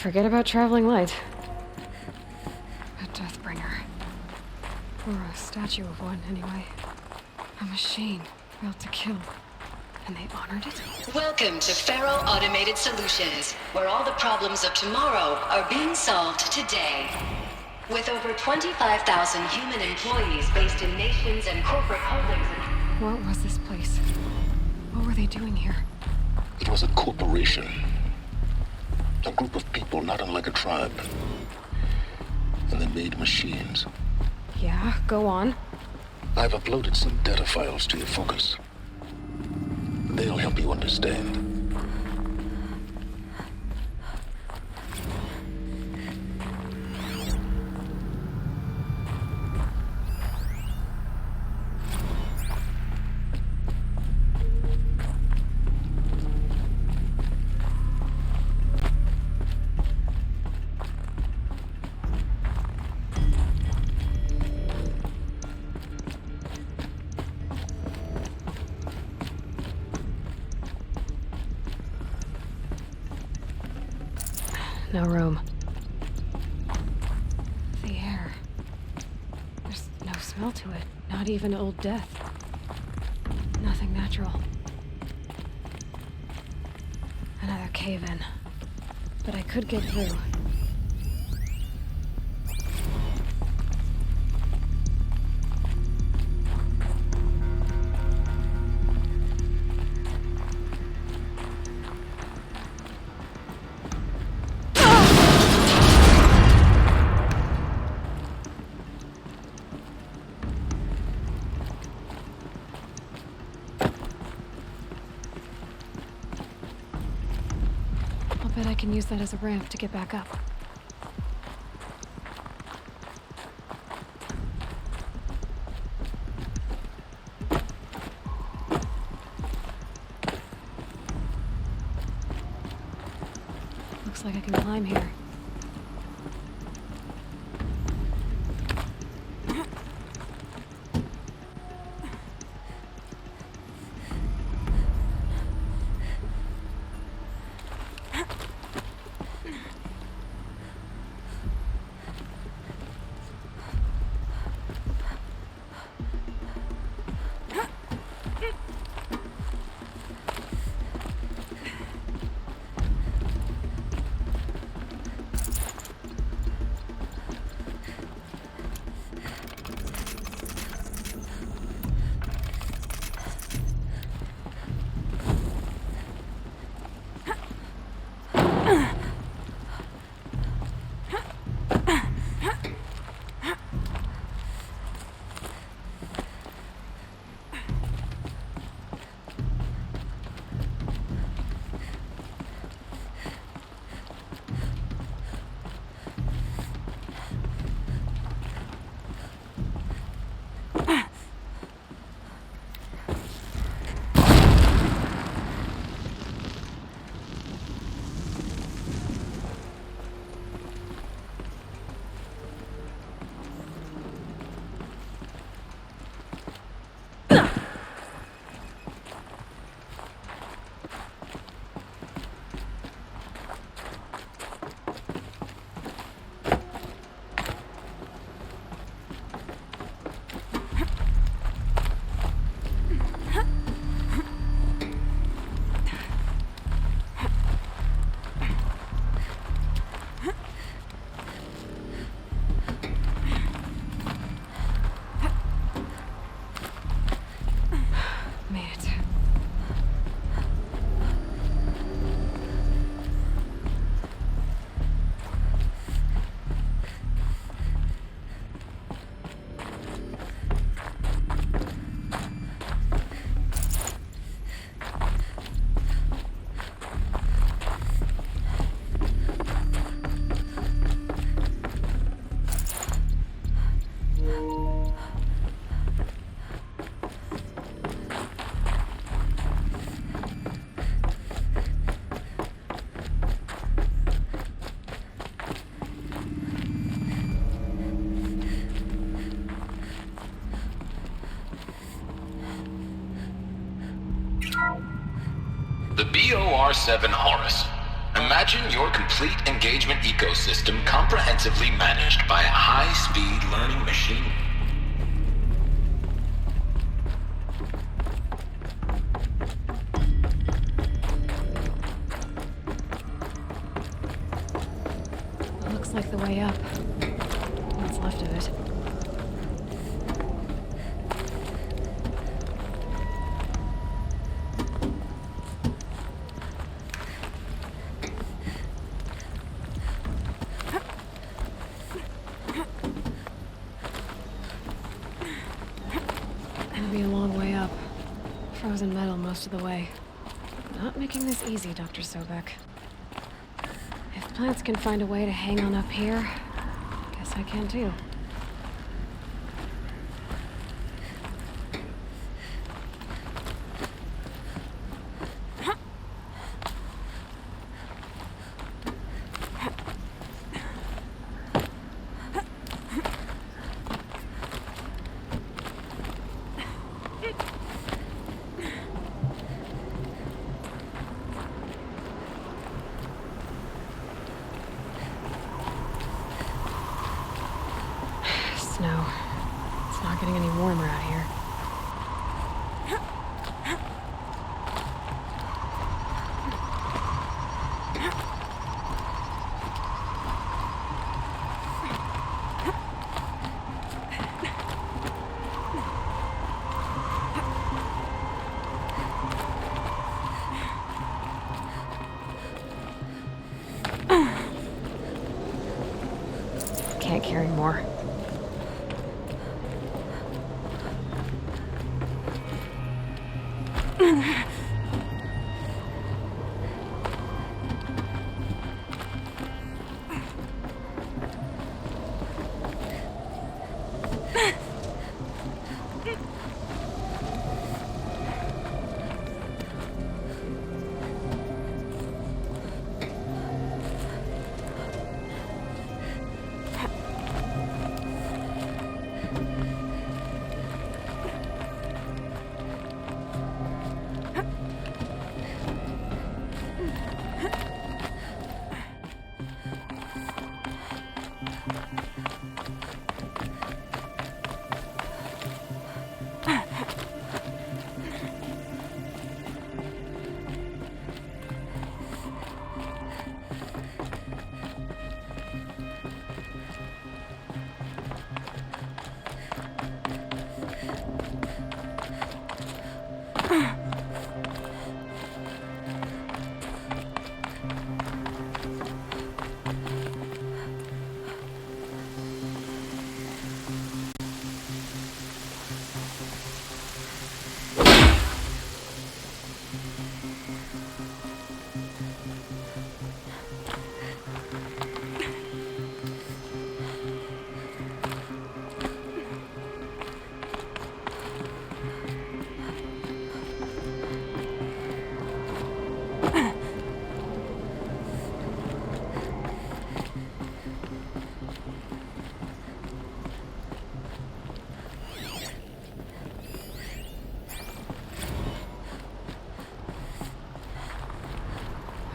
forget about traveling light. A Deathbringer. Or a statue of one, anyway. A machine built to kill. And they honored it? Welcome to Faro Automated Solutions, where all the problems of tomorrow are being solved today. With over 25,000 human employees based in nations and corporate holdings. What was this place? What were they doing here? It was a corporation. A group of people not unlike a tribe. And they made machines. Yeah, go on. I've uploaded some data files to your focus. They'll help you understand. No room. The air. There's no smell to it. Not even old death. Nothing natural. Another cave-in. But I could get through. Bet I can use that as a ramp to get back up. Looks like I can climb here. The BOR-7 Horus. Imagine your complete engagement ecosystem comprehensively managed by a high-speed learning machine. Looks like the way up. What's left of it. Gonna be a long way up. Frozen metal most of the way. Not making this easy, Dr. Sobek. If plants can find a way to hang on up here, guess I can too. Snow. It's not getting any warmer out here. Can't carry more.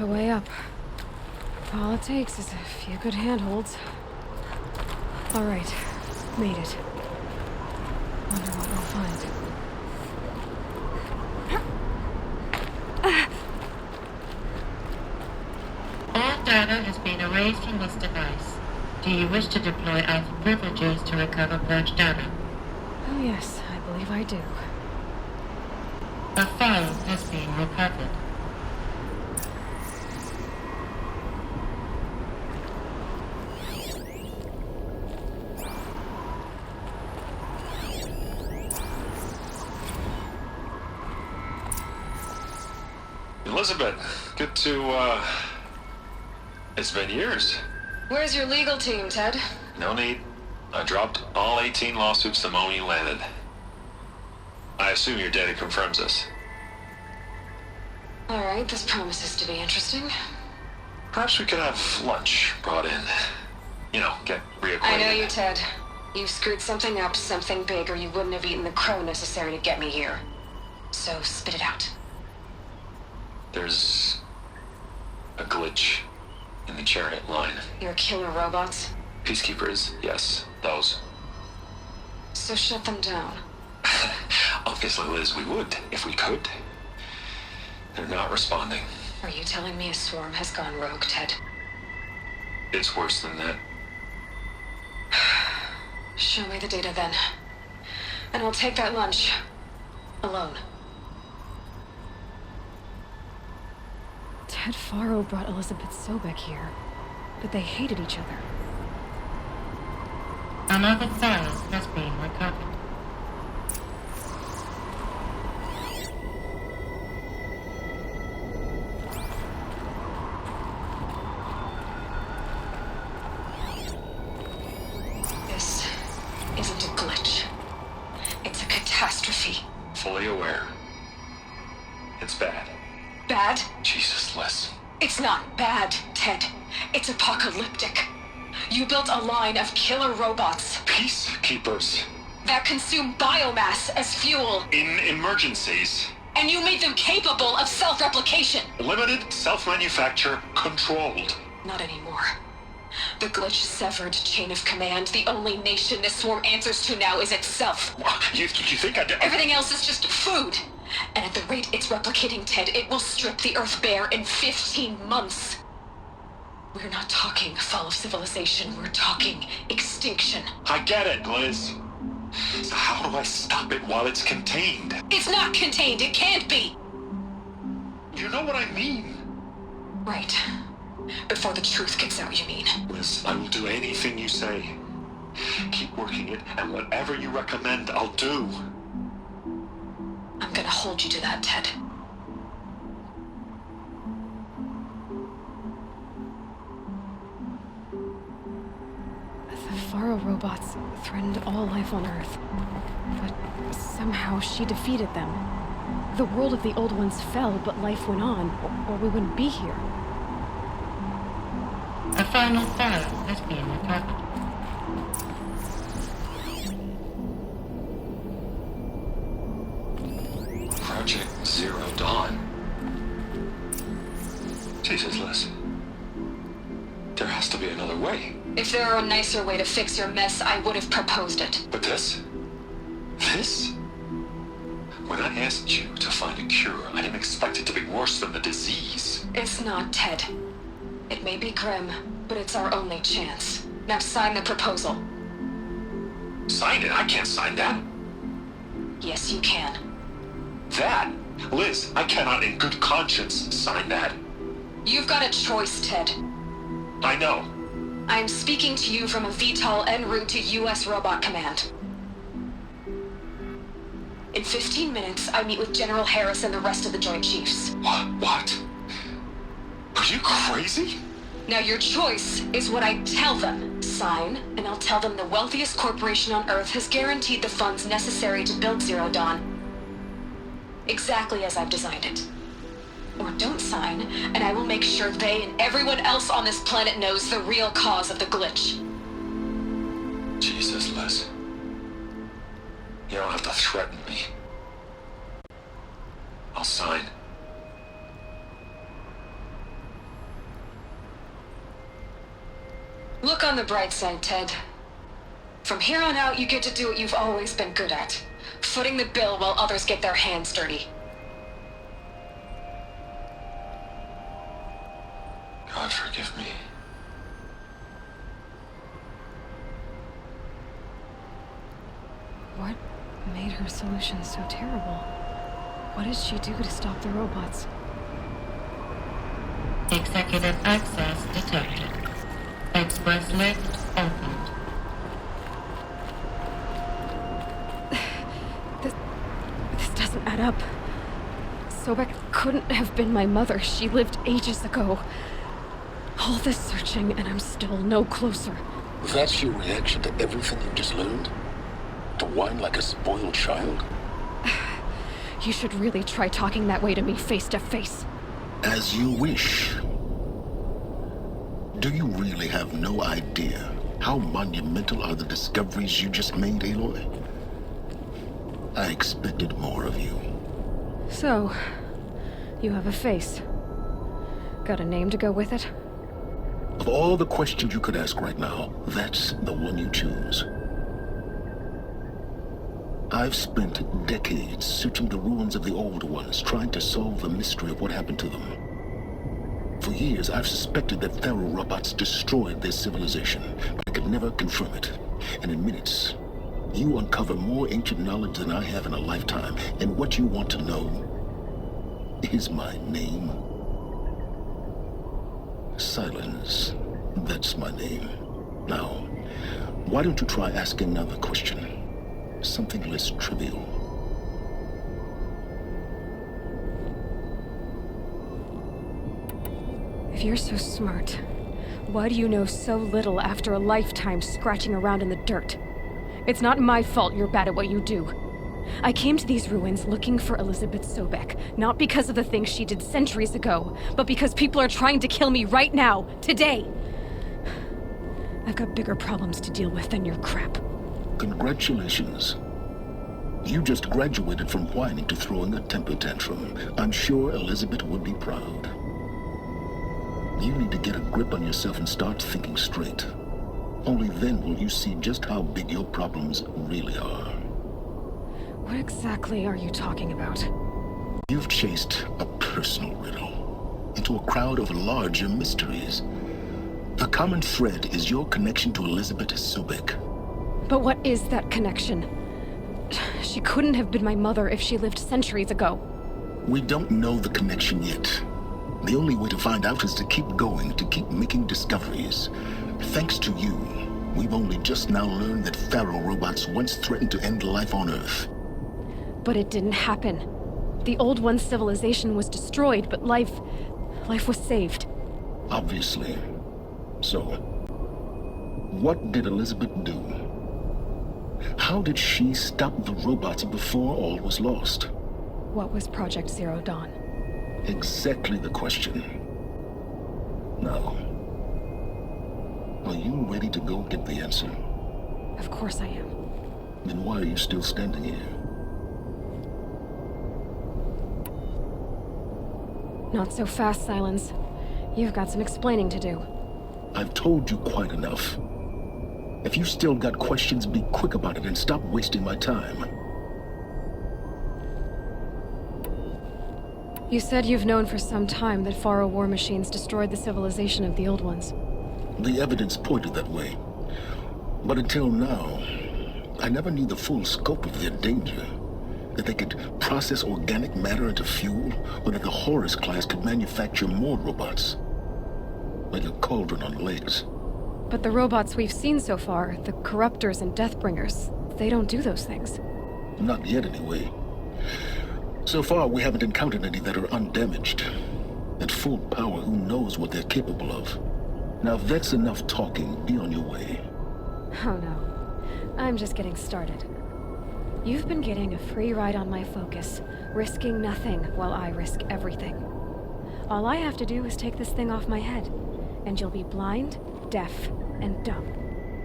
A way up. All it takes is a few good handholds. All right, made it. Wonder what we'll find. All data has been erased from this device. Do you wish to deploy alpha privileges to recover purged data? Oh yes, I believe I do. A file has been recovered. Elizabeth, good to, it's been years. Where's your legal team, Ted? No need. I dropped all 18 lawsuits the moment you landed. I assume your data confirms this. All right, this promises to be interesting. Perhaps we could have lunch brought in. You know, get reacquainted. I know you, Ted. You screwed something up, something big, or you wouldn't have eaten the crow necessary to get me here. So spit it out. There's A glitch in the chariot line. Your killer robots? Peacekeepers, yes, those. So shut them down. Obviously, Liz, we would, if we could. They're not responding. Are you telling me a swarm has gone rogue, Ted? It's worse than that. Show me the data then. And I'll take that lunch. Alone. Ted Faro brought Elizabeth Sobek here, but they hated each other. Another file has been recovered. This isn't a glitch. It's a catastrophe. Fully aware. It's bad. Bad? Jesus, Liz. It's not bad, Ted. It's apocalyptic. You built a line of killer robots Peacekeepers. that consume biomass as fuel, In emergencies. and you made them capable of self-replication. Limited, self-manufacture, controlled. Not anymore. The glitch severed chain of command. The only nation this swarm answers to now is itself. You think I'd... Everything else is just food. And at the rate it's replicating, Ted, it will strip the Earth bare in 15 months. We're not talking fall of civilization. We're talking extinction. I get it, Liz. So how do I stop it while it's contained? It's not contained. It can't be. You know what I mean? Right. Before the truth gets out, you mean? Liz, I will do anything you say. Keep working it, and whatever you recommend, I'll do. I'm gonna hold you to that, Ted. The Faro robots threatened all life on Earth. But somehow she defeated them. The world of the old ones fell, but life went on, or we wouldn't be here. A final file has been recovered. Project Zero Dawn. Jesus, Liz. There has to be another way. If there were a nicer way to fix your mess, I would have proposed it. But this? This? When I asked you to find a cure, I didn't expect it to be worse than the disease. It's not, Ted. It may be grim, but it's our only chance. Now sign the proposal. Sign it? I can't sign that. Yes, you can. That? Liz, I cannot in good conscience sign that. You've got a choice, Ted. I know. I am speaking to you from a VTOL en route to U.S. Robot Command. In 15 minutes, I meet with General Harris and the rest of the Joint Chiefs. What? Are you crazy? Now your choice is what I tell them. Sign, and I'll tell them the wealthiest corporation on Earth has guaranteed the funds necessary to build Zero Dawn. Exactly as I've designed it. Or don't sign, and I will make sure they and everyone else on this planet knows the real cause of the glitch. Jesus, Liz. You don't have to threaten me. I'll sign. Look on the bright side, Ted. From here on out, you get to do what you've always been good at. Footing the bill while others get their hands dirty. God forgive me. What made her solution so terrible? What did she do to stop the robots? Executive access detected. Express lift opened. This doesn't add up. Sobek couldn't have been my mother. She lived ages ago. All this searching, and I'm still no closer. That's your reaction to everything you just learned? To whine like a spoiled child? You should really try talking that way to me face to face. As you wish. Do you really have no idea how monumental are the discoveries you just made, Aloy? I expected more of you. So, you have a face. Got a name to go with it? Of all the questions you could ask right now, that's the one you choose. I've spent decades searching the ruins of the old ones, trying to solve the mystery of what happened to them. For years, I've suspected that Thero robots destroyed their civilization, but I could never confirm it. And in minutes, you uncover more ancient knowledge than I have in a lifetime. And what you want to know is my name. Silence. That's my name. Now, why don't you try asking another question? Something less trivial. If you're so smart, why do you know so little after a lifetime scratching around in the dirt? It's not my fault you're bad at what you do. I came to these ruins looking for Elizabeth Sobek, not because of the things she did centuries ago, but because people are trying to kill me right now, today. I've got bigger problems to deal with than your crap. Congratulations. You just graduated from whining to throwing a temper tantrum. I'm sure Elizabeth would be proud. You need to get a grip on yourself and start thinking straight. Only then will you see just how big your problems really are. What exactly are you talking about? You've chased a personal riddle into a crowd of larger mysteries. The common thread is your connection to Elizabeth Sobek. But what is that connection? She couldn't have been my mother if she lived centuries ago. We don't know the connection yet. The only way to find out is to keep going, to keep making discoveries. Thanks to you, we've only just now learned that Thero robots once threatened to end life on Earth. But it didn't happen. The old one's civilization was destroyed, but life was saved. Obviously. So, what did Elizabeth do? How did she stop the robots before all was lost? What was Project Zero Dawn? Exactly the question. Now, are you ready to go get the answer? Of course I am. Then why are you still standing here? Not so fast, Silence. You've got some explaining to do. I've told you quite enough. If you've still got questions, be quick about it and stop wasting my time. You said you've known for some time that Faro war machines destroyed the civilization of the old ones. The evidence pointed that way. But until now, I never knew the full scope of their danger. That they could process organic matter into fuel, or that the Horus class could manufacture more robots. Like a cauldron on legs. But the robots we've seen so far, the Corruptors and Deathbringers, they don't do those things. Not yet, anyway. So far, we haven't encountered any that are undamaged. At full power, who knows what they're capable of? Now, if that's enough talking, be on your way. Oh no. I'm just getting started. You've been getting a free ride on my focus, risking nothing while I risk everything. All I have to do is take this thing off my head, and you'll be blind, deaf, and dumb.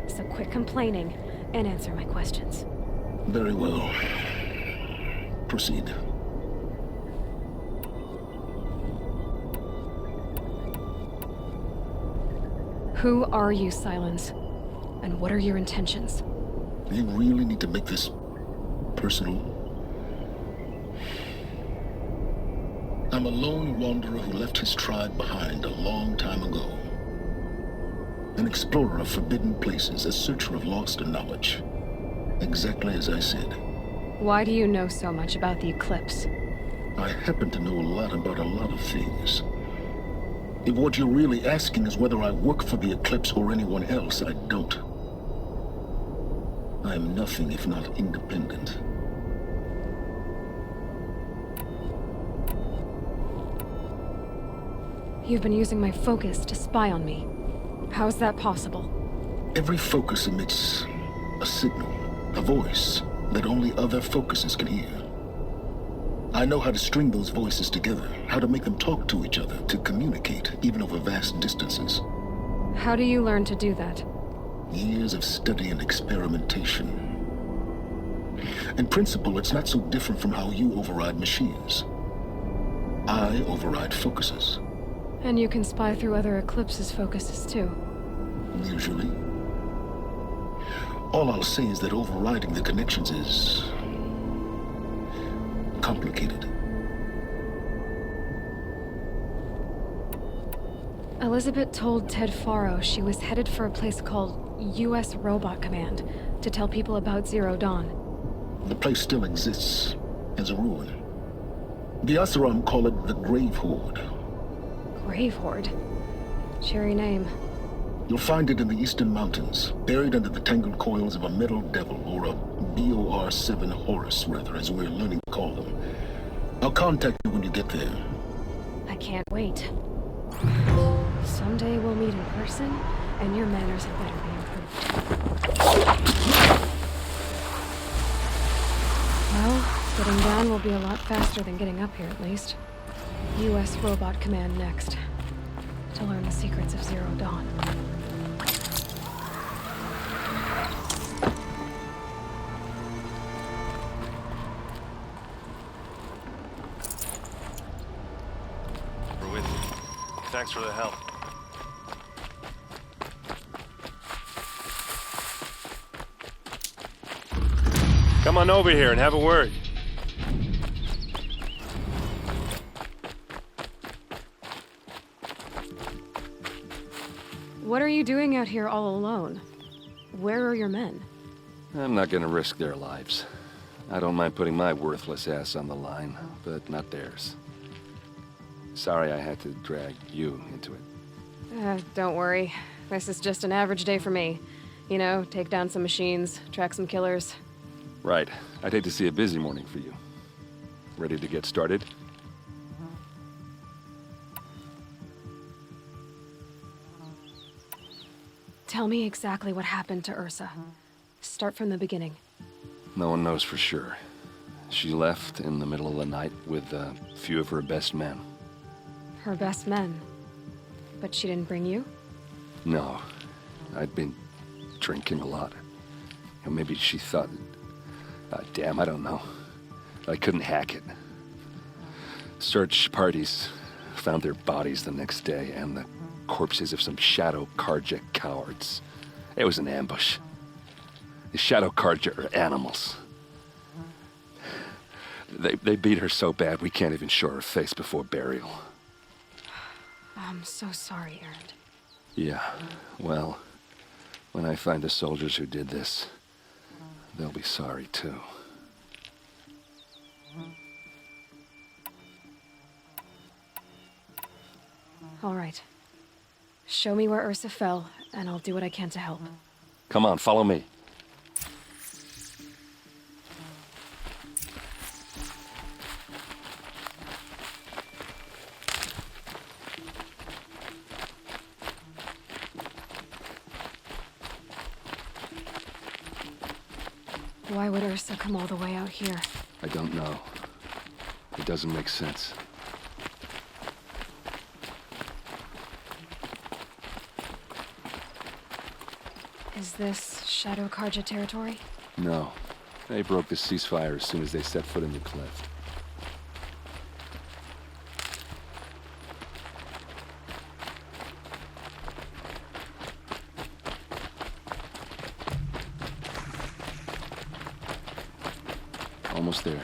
So quit complaining and answer my questions. Very well. Proceed. Who are you, Silence? And what are your intentions? You really need to make this personal? I'm a lone wanderer who left his tribe behind a long time ago. An explorer of forbidden places, a searcher of lost knowledge. Exactly as I said. Why do you know so much about the eclipse? I happen to know a lot about a lot of things. If what you're really asking is whether I work for the eclipse or anyone else, I don't. I am nothing if not independent. You've been using my focus to spy on me. How is that possible? Every focus emits a signal, a voice that only other focuses can hear. I know how to string those voices together, how to make them talk to each other, to communicate, even over vast distances. How do you learn to do that? Years of study and experimentation. In principle, it's not so different from how you override machines. I override focuses. And you can spy through other Eclipse's focuses too. Usually. All I'll say is that overriding the connections is complicated. Elizabeth told Ted Faro she was headed for a place called U.S. Robot Command to tell people about Zero Dawn. The place still exists as a ruin. The Asaram call it the Grave Horde. Grave Horde? Cheery name. You'll find it in the Eastern Mountains, buried under the tangled coils of a metal devil, or a BOR-7 Horus, rather, as we're learning to call them. I'll contact you when you get there. I can't wait. Someday we'll meet in person, and your manners had better be improved. Well, getting down will be a lot faster than getting up here, at least. U.S. Robot Command next. To learn the secrets of Zero Dawn. We're with you. Thanks for the help. Come on over here and have a word. What are you doing out here all alone? Where are your men? I'm not gonna risk their lives. I don't mind putting my worthless ass on the line, but not theirs. Sorry I had to drag you into it. Don't worry. This is just an average day for me. You know, take down some machines, track some killers. Right. I'd hate to see a busy morning for you. Ready to get started? Tell me exactly what happened to Ursa. Start from the beginning. No one knows for sure. She left in the middle of the night with a few of her best men. Her best men? But she didn't bring you? No. I'd been drinking a lot. Or maybe she thought... damn, I don't know. I couldn't hack it. Search parties found their bodies the next day, and the corpses of some Shadow Karja cowards. It was an ambush. The Shadow Karja are animals. They beat her so bad we can't even show her face before burial. I'm so sorry, Erend. Yeah, well, when I find the soldiers who did this, they'll be sorry too. All right. Show me where Ursa fell, and I'll do what I can to help. Come on, follow me. Why would Ursa come all the way out here? I don't know. It doesn't make sense. Is this Shadow Karja territory? No. They broke the ceasefire as soon as they set foot in the cleft. Almost there.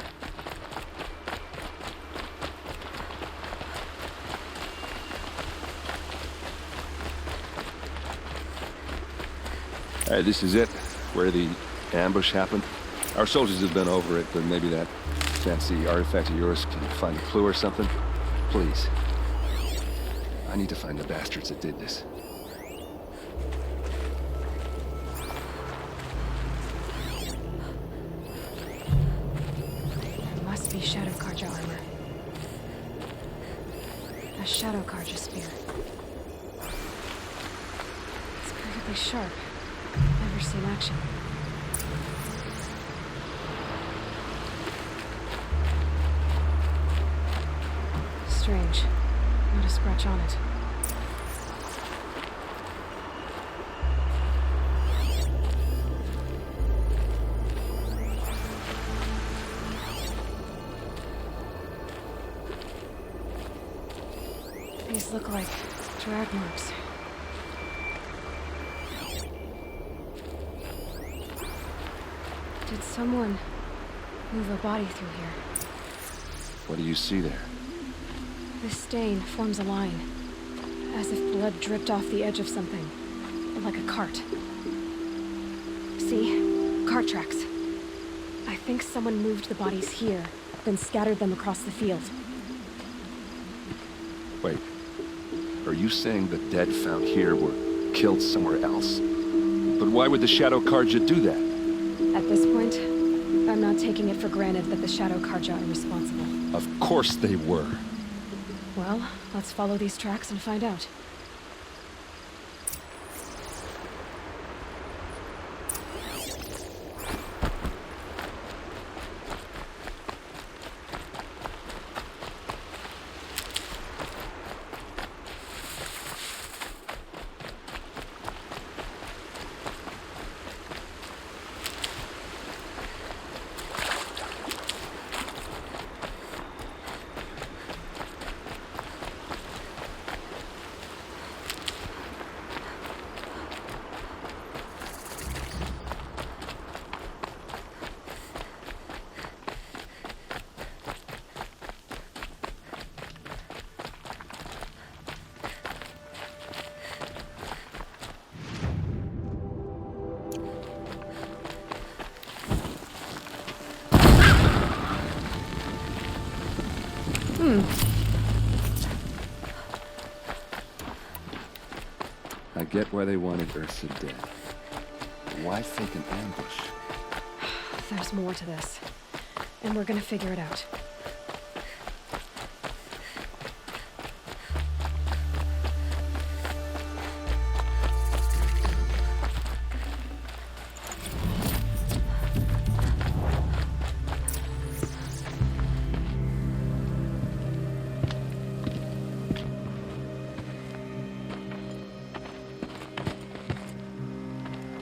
All right, this is it, where the ambush happened. Our soldiers have been over it, but maybe that fancy artifact of yours can find a clue or something. Please. I need to find the bastards that did this. There must be Shadow Karja armor. A Shadow Karja spear. It's perfectly sharp. Never seen action. Strange. Not a scratch on it. These These look like drag marks. Did someone move a body through here? What do you see there? This stain forms a line, as if blood dripped off the edge of something, like a cart. See? Cart tracks. I think someone moved the bodies here, then scattered them across the field. Wait. Are you saying the dead found here were killed somewhere else? But why would the Shadow Karja do that? At this point, I'm not taking it for granted that the Shadow Karja are responsible. Of course they were. Well, let's follow these tracks and find out. I get why they wanted Ursa dead. Why fake an ambush? There's more to this, and we're gonna figure it out.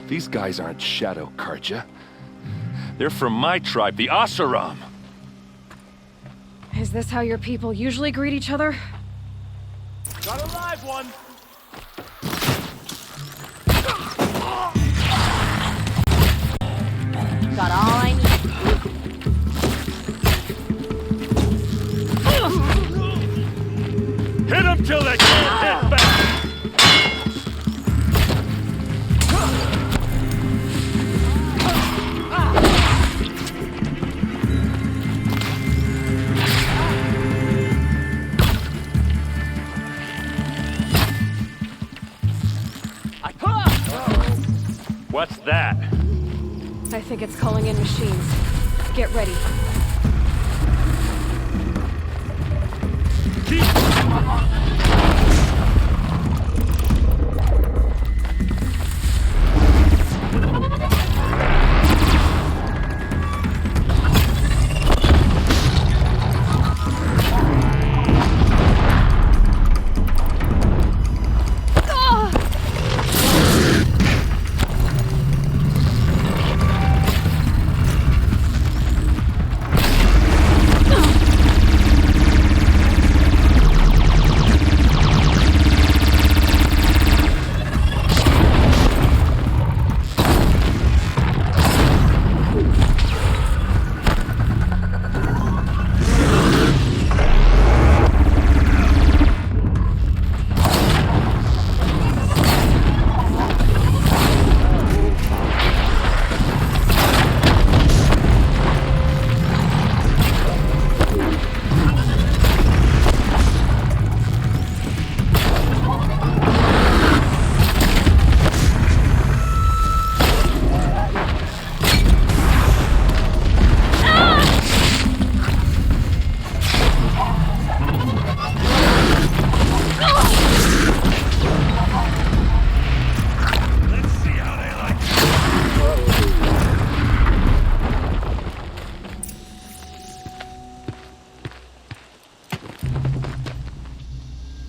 These guys aren't Shadow Karja. They're from my tribe, the Asaram. Is this how your people usually greet each other? Got a live one! Got all I need. Hit him till they can't hit back! What's that? I think it's calling in machines. Get ready.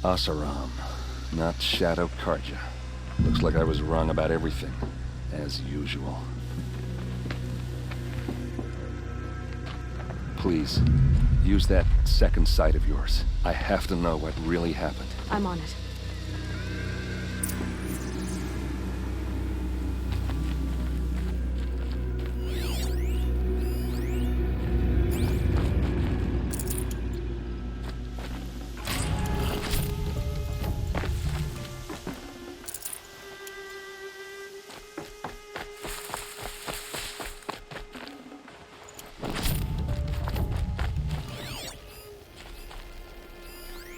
Asaram, not Shadow Karja. Looks like I was wrong about everything, as usual. Please, Use that second sight of yours. I have to know what really happened. I'm on it.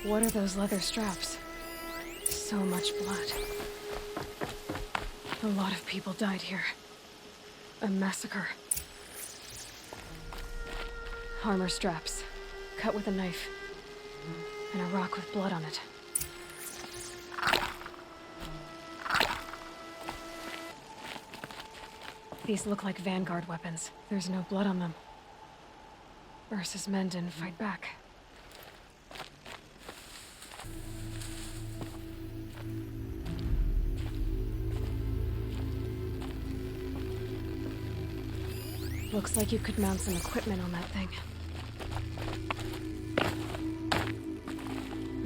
What are those leather straps? So much blood. A lot of people died here. A massacre. Armor straps, cut with a knife, and a rock with blood on it. These look like Vanguard weapons. There's no blood on them. Ursa's men didn't fight back. Looks like you could mount some equipment on that thing.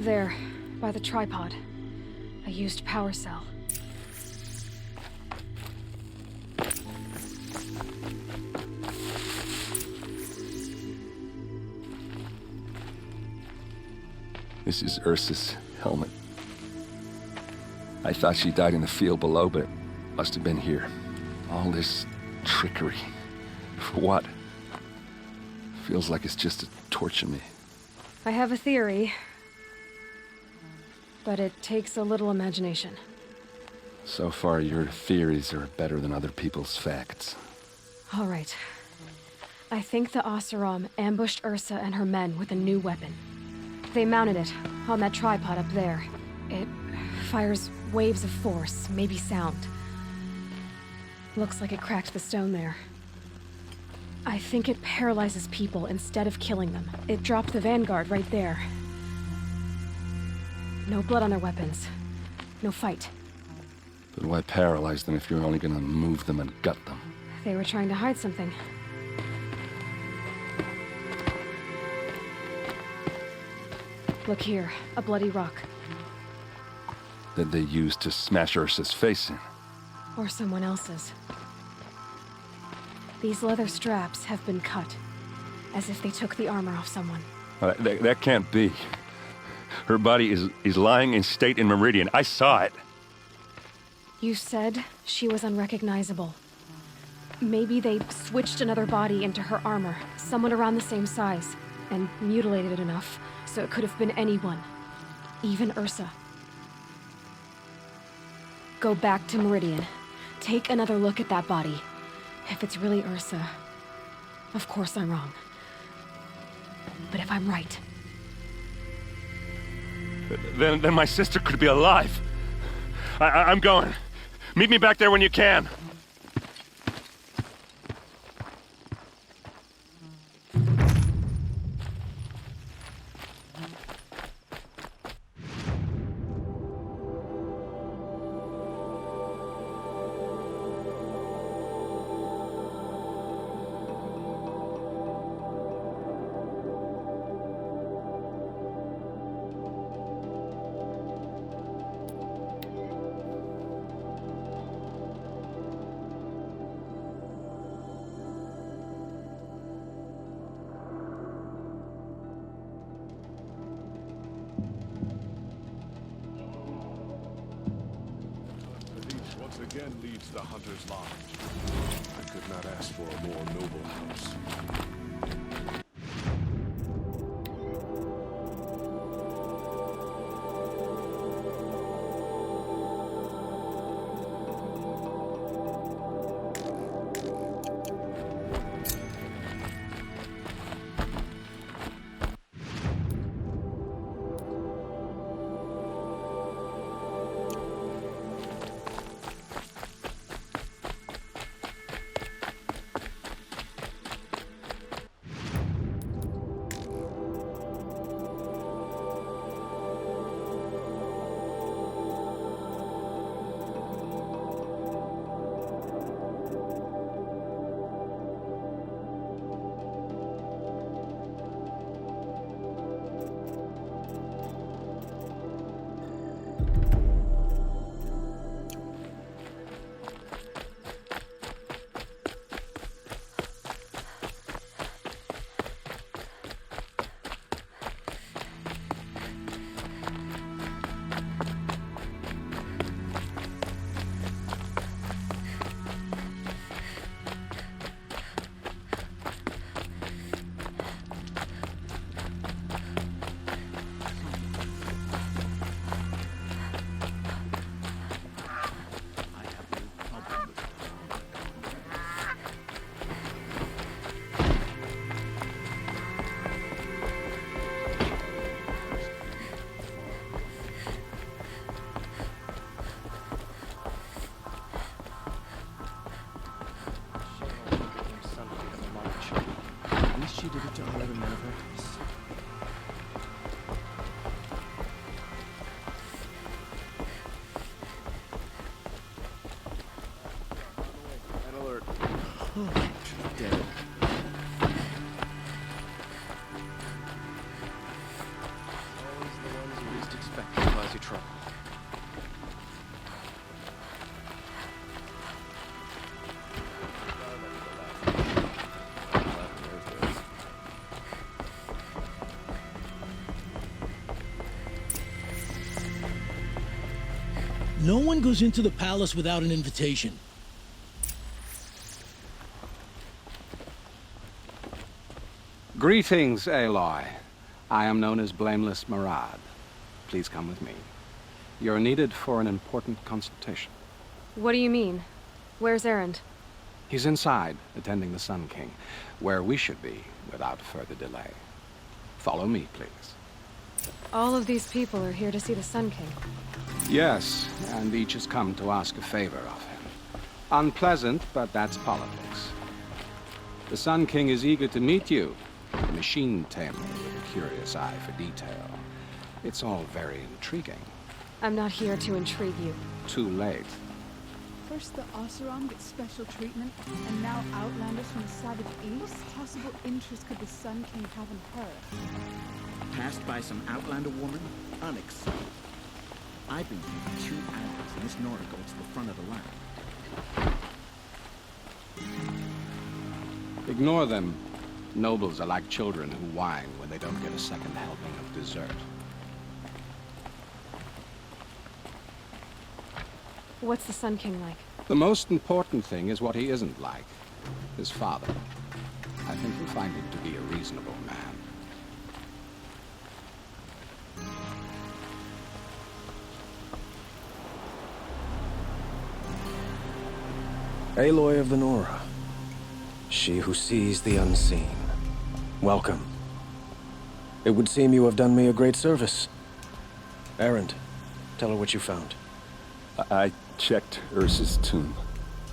There, by the tripod. A used power cell. This is Ursa's helmet. I thought she died in the field below, but it must have been here. All this trickery. For what? Feels like it's just to torture me. I have a theory, but it takes a little imagination. So far, your theories are better than other people's facts. All right. I think the Oseram ambushed Ursa and her men with a new weapon. They mounted it on that tripod up there. It fires waves of force, maybe sound. Looks like it cracked the stone there. I think it paralyzes people instead of killing them. It dropped the Vanguard right there. No blood on their weapons. No fight. But why paralyze them if you're only gonna move them and gut them? They were trying to hide something. Look here, a bloody rock. That they used to smash Ursa's face in. Or someone else's. These leather straps have been cut, as if they took the armor off someone. That can't be. Her body is lying in state in Meridian. I saw it. You said she was unrecognizable. Maybe they switched another body into her armor, someone around the same size, and mutilated it enough so it could have been anyone, even Ursa. Go back to Meridian. Take another look at that body. If it's really Ursa, of course I'm wrong. But if I'm right... Then my sister could be alive. I'm going. Meet me back there when you can. Once again leads the Hunter's Lodge. I could not ask for a more noble house. Dead. Always the ones you least expect to cause you trouble. No one goes into the palace without an invitation. Greetings, Aloy. I am known as Blameless Murad. Please come with me. You're needed for an important consultation. What do you mean? Where's Erend? He's inside, attending the Sun King, where we should be without further delay. Follow me, please. All of these people are here to see the Sun King. Yes, and each has come to ask a favor of him. Unpleasant, but that's politics. The Sun King is eager to meet you, a machine tamer with a curious eye for detail. It's all very intriguing. I'm not here to intrigue you. Too late. First the Oseram gets special treatment, and now Outlanders from the savage east? What possible interest could the Sun King have in her? Passed by some Outlander woman? Unacceptable. I've been here for 2 hours, and this Nora goes to the front of the line. Ignore them. Nobles are like children who whine when they don't get a second helping of dessert. What's the Sun King like? The most important thing is what he isn't like. His father. I think you'll find him to be a reasonable man. Aloy of the Nora. She who sees the unseen. Welcome. It would seem you have done me a great service. Erend, tell her what you found. I checked Ursa's tomb.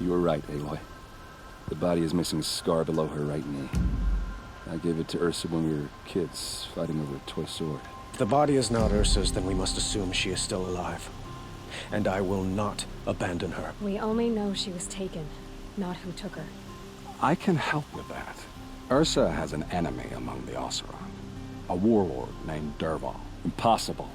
You were right, Aloy. The body is missing a scar below her right knee. I gave it to Ursa when we were kids, fighting over a toy sword. If the body is not Ursa's, then we must assume she is still alive. And I will not abandon her. We only know she was taken, not who took her. I can help with that. Ursa has an enemy among the Oseram. A warlord named Dervahl. Impossible.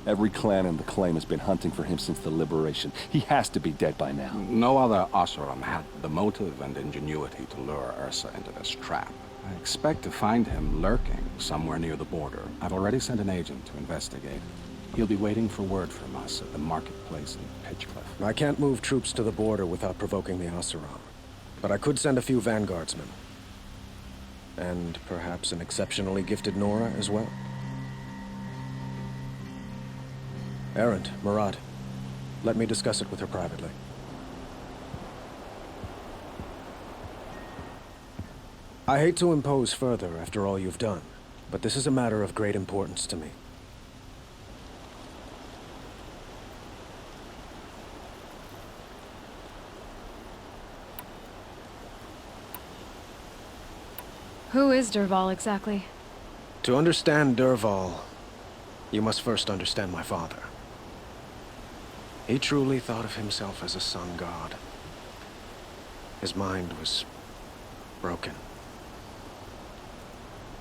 Every clan in the claim has been hunting for him since the liberation. He has to be dead by now. No other Oseram had the motive and ingenuity to lure Ursa into this trap. I expect to find him lurking somewhere near the border. I've already sent an agent to investigate. He'll be waiting for word from us at the marketplace in Pitchcliff. I can't move troops to the border without provoking the Oseram. But I could send a few vanguardsmen. And perhaps an exceptionally gifted Nora as well. Erend, Murad, let me discuss it with her privately. I hate to impose further after all you've done, but this is a matter of great importance to me. Who is Dervahl exactly? To understand Dervahl, you must first understand my father. He truly thought of himself as a sun god. His mind was broken.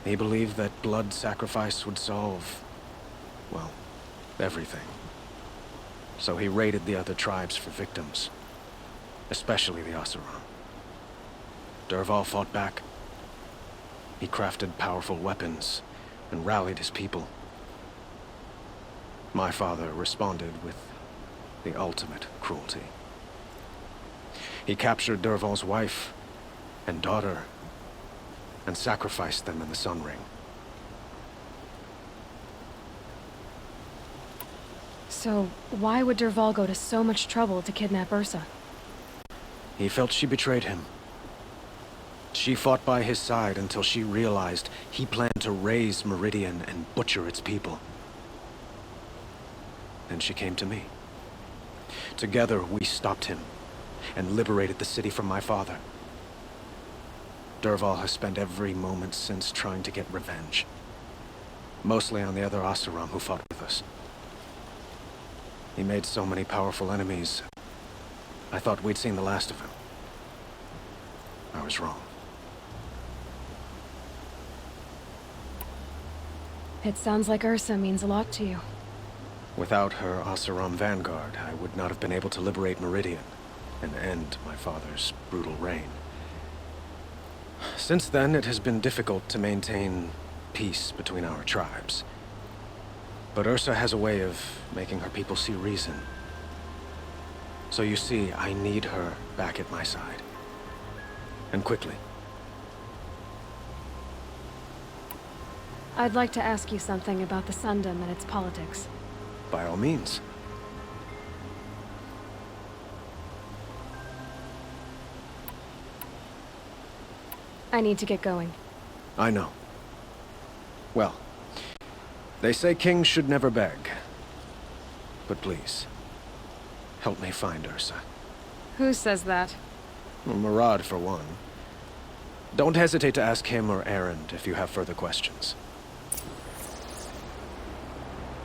He believed that blood sacrifice would solve, well, everything. So he raided the other tribes for victims, especially the Oseram. Dervahl fought back. He crafted powerful weapons and rallied his people. My father responded with the ultimate cruelty. He captured Dervahl's wife and daughter and sacrificed them in the Sun Ring. So, why would Dervahl go to so much trouble to kidnap Ursa? He felt she betrayed him. She fought by his side until she realized he planned to raise Meridian and butcher its people. Then she came to me. Together, we stopped him and liberated the city from my father. Dervahl has spent every moment since trying to get revenge. Mostly on the other Oseram who fought with us. He made so many powerful enemies, I thought we'd seen the last of him. I was wrong. It sounds like Ursa means a lot to you. Without her Oseram vanguard, I would not have been able to liberate Meridian and end my father's brutal reign. Since then, it has been difficult to maintain peace between our tribes. But Ursa has a way of making her people see reason. So you see, I need her back at my side. And quickly. I'd like to ask you something about the Sundom and its politics. By all means. I need to get going. I know. Well, they say kings should never beg. But please, help me find Ursa. Who says that? Well, Murad, for one. Don't hesitate to ask him or Erend if you have further questions.